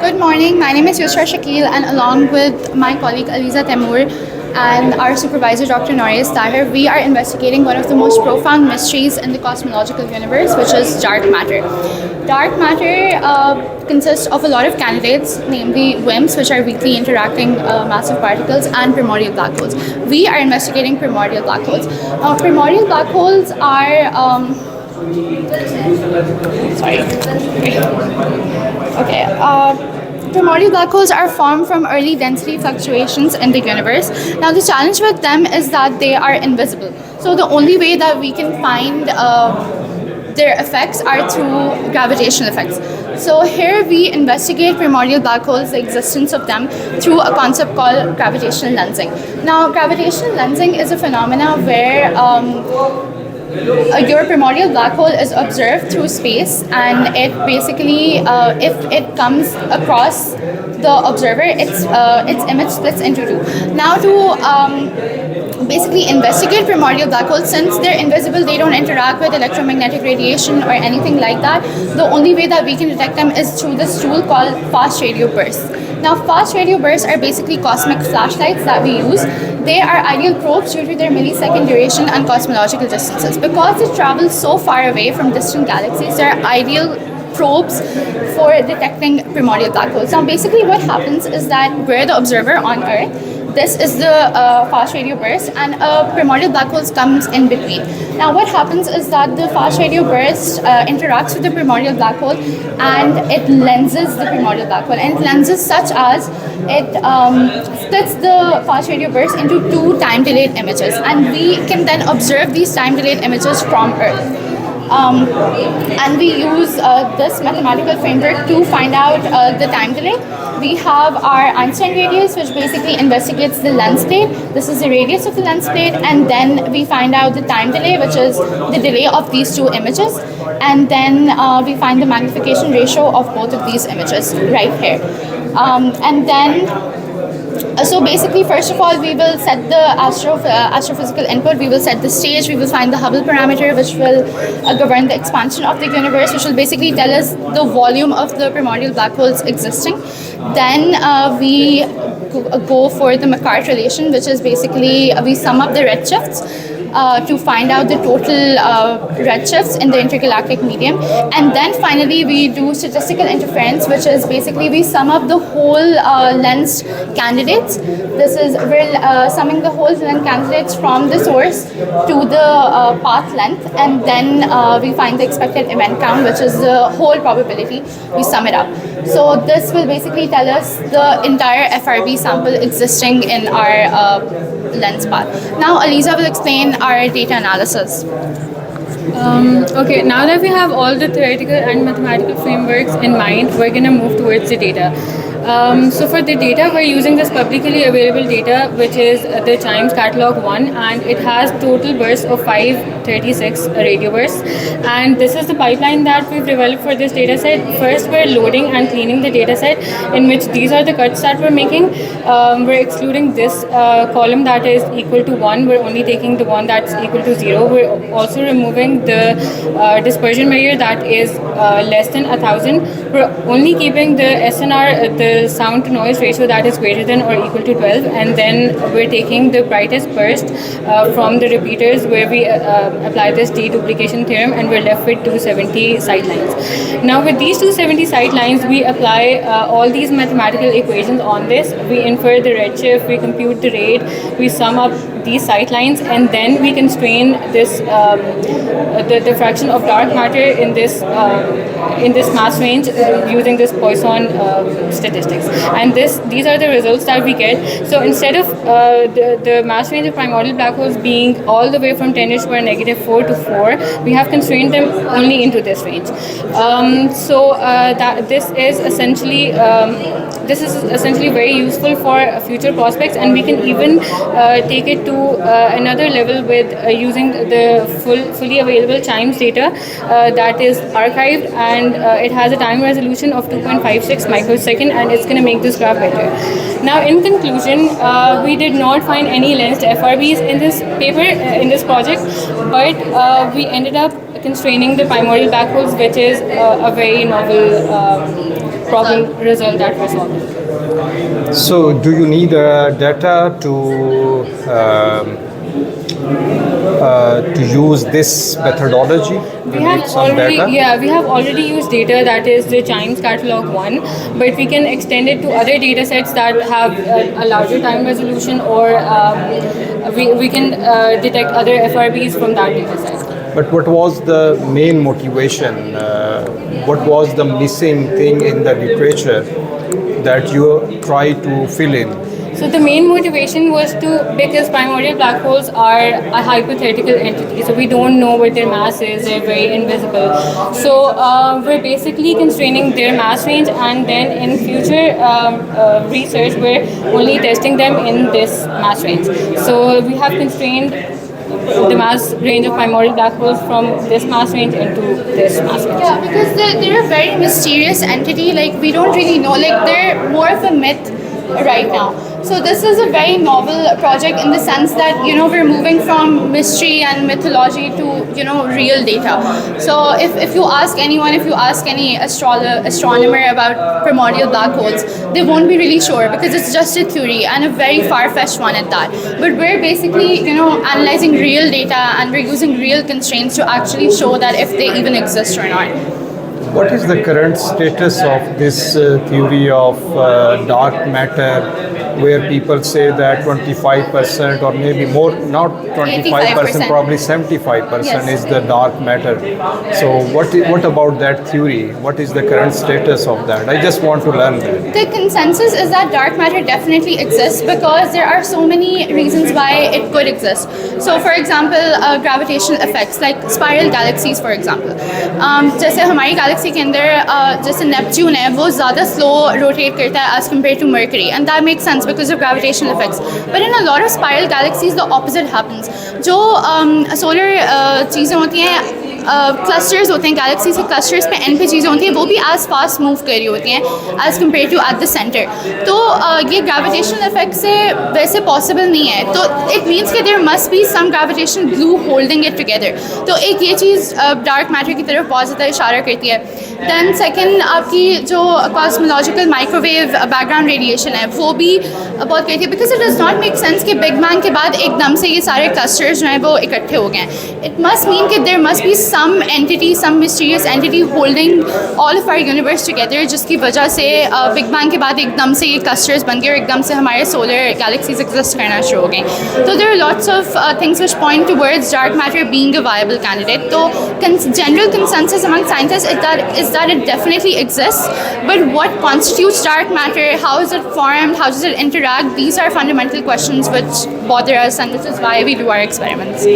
Good morning. My name is Yusra Shakil, and along with my colleague Aliza Temur and our supervisor Dr. Norris Tahir, we are investigating one of the most profound mysteries in the cosmological universe, which is dark matter. Dark matter consists of a lot of candidates, namely WIMPs, which are weakly interacting massive particles, and primordial black holes. We are investigating primordial black holes. Primordial black holes are primordial black holes are formed from early density fluctuations in the universe. Now, the challenge with them is that they are invisible. So the only way that we can find their effects are through gravitational effects. So here we investigate primordial black holes, the existence of them, through a concept called gravitational lensing. Now, gravitational lensing is a phenomena where your primordial black hole is observed through space, and it basically, if it comes across the observer, its image splits into two. Now, to basically investigate primordial black holes, since they're invisible, they don't interact with electromagnetic radiation or anything like that. The only way that we can detect them is through this tool called fast radio bursts. Now, fast radio bursts are basically cosmic flashlights that we use. They are ideal probes due to their millisecond duration and cosmological distances. Because they travel so far away from distant galaxies, they are ideal probes for detecting primordial black holes. Now, basically what happens is that we're the observer on Earth. This is the fast radio burst, and a primordial black hole comes in between. Now, what happens is that the fast radio burst interacts with the primordial black hole, and it lenses the primordial black hole. And it lenses such as it splits the fast radio burst into two time-delayed images, and we can then observe these time-delayed images from Earth. And we use this mathematical framework to find out the time delay. We have our Einstein radius, which basically investigates the lens plate. This is the radius of the lens plate, and then we find out the time delay, which is the delay of these two images, and then we find the magnification ratio of both of these images right here. So basically, first of all, we will set the astrophysical input. We will set the stage. We will find the Hubble parameter, which will govern the expansion of the universe, which will basically tell us the volume of the primordial black holes existing. Then we go for the Macquart relation, which is basically we sum up the redshifts to find out the total redshifts in the intergalactic medium. And then finally we do statistical interference, which is basically we sum up the whole lensed candidates. We're summing the whole lens candidates from the source to the path length, and then we find the expected event count, which is the whole probability. We sum it up. So this will basically tell us the entire FRB sample existing in our lens path. Now Aliza will explain our data analysis. Okay, now that we have all the theoretical and mathematical frameworks in mind, we're going to move towards the data. So for the data, we're using this publicly available data, which is the CHIMES Catalog 1, and it has total bursts of 536 radio bursts. And this is the pipeline that we've developed for this data set. First, we're loading and cleaning the data set, in which these are the cuts that we're making. We're excluding this column that is equal to 1. We're only taking the one that's equal to 0. We're also removing the dispersion measure that is less than 1,000. We're only keeping the SNR, the sound to noise ratio, that is greater than or equal to 12, and then we're taking the brightest burst from the repeaters, where we apply this deduplication theorem, and we're left with 270 sightlines. Now with these 270 sightlines, we apply all these mathematical equations on this. We infer the redshift, we compute the rate, we sum up these sightlines, and then we constrain this the fraction of dark matter in this mass range using this Poisson statistics. And these are the results that we get. So instead of the mass range of primordial black holes being all the way from 10 raised to power -4 to 4, we have constrained them only into this range. This is essentially very useful for future prospects, and we can even take it to another level with using the fully available CHIMES data that is archived, and it has a time resolution of 2.56 microsecond, and it's going to make this graph better. Now, in conclusion, we did not find any lensed FRBs in this paper, in this project, but we ended up constraining the primordial black holes, which is a very novel problem result that we're solving. So, do you need data to use this methodology? We have already used data that is the Chimes Catalog 1, but we can extend it to other data sets that have a larger time resolution, or we can detect other FRBs from that data set. But what was the main motivation? What was the missing thing in the literature that you try to fill in? So the main motivation was because primordial black holes are a hypothetical entity, so we don't know what their mass is, they're very invisible. So we're basically constraining their mass range, and then in future research, we're only testing them in this mass range. So we have constrained the mass range of primordial black holes from this mass range into this mass range. Yeah, because they're a very mysterious entity. Like, we don't really know. Like, they're more of a myth right now. So this is a very novel project in the sense that, you know, we're moving from mystery and mythology to, you know, real data. So if you ask anyone, if you ask any astronomer about primordial black holes, they won't be really sure, because it's just a theory, and a very far-fetched one at that. But we're basically, you know, analyzing real data, and we're using real constraints to actually show that if they even exist or not. What is the current status of this theory of dark matter, where people say that 25% or maybe more, not 25%, 85%. probably 75% Yes. is the dark matter. So what about that theory? What is the current status of that? I just want to learn that. The consensus is that dark matter definitely exists, because there are so many reasons why it could exist. So for example, gravitational effects, like spiral galaxies for example. जैसे हमारी Galaxy के अंदर जैसे Neptune है, वो ज़्यादा slow rotate करता है as compared to Mercury, and that makes sense because of gravitational effects. But in a lot of spiral galaxies the opposite happens. जो सोलर चीज़ें होती हैं, क्लस्टर्स होते हैं, गैलेक्सी से क्लस्टर्स पे एंड पे चीज़ें होती हैं, वो भी एज फास्ट मूव कर रही होती हैं as compared to at the centre. तो ये ग्रेविटेशनल इफेक्ट से वैसे पॉसिबल नहीं है. तो इट मीन्स कि there must be some gravitational glue holding it together. तो एक ये चीज़ डार्क मैटर की तरफ बहुत ज़्यादा इशारा करती है. दैन सेकेंड, आपकी जो कॉस्मोलॉजिकल माइक्रोवेव बैकग्राउंड रेडिएशन है, वो भी बहुत कहती है, because it does not make sense कि बिग बैंग के बाद एकदम से ये सारे क्लस्टर्स जो हैं वो इकट्ठे हो गए हैं. इट मस्ट मीन कि there must be some entity, some mysterious entity holding all of our universe together, जिसकी वजह से बिग बैंग के बाद एकदम से ये क्लस्टर्स बन गए और एकदम से हमारे सोलर गैलेक्सीज एग्जिस्ट करना शुरू हो गए. तो there are lots of things which point towards dark matter being a viable candidate. तो general consensus among scientists is that it definitely exists, but what constitutes dark matter, how is it formed, how does it interact, these are fundamental questions which bother us, and this is why we do our experiments.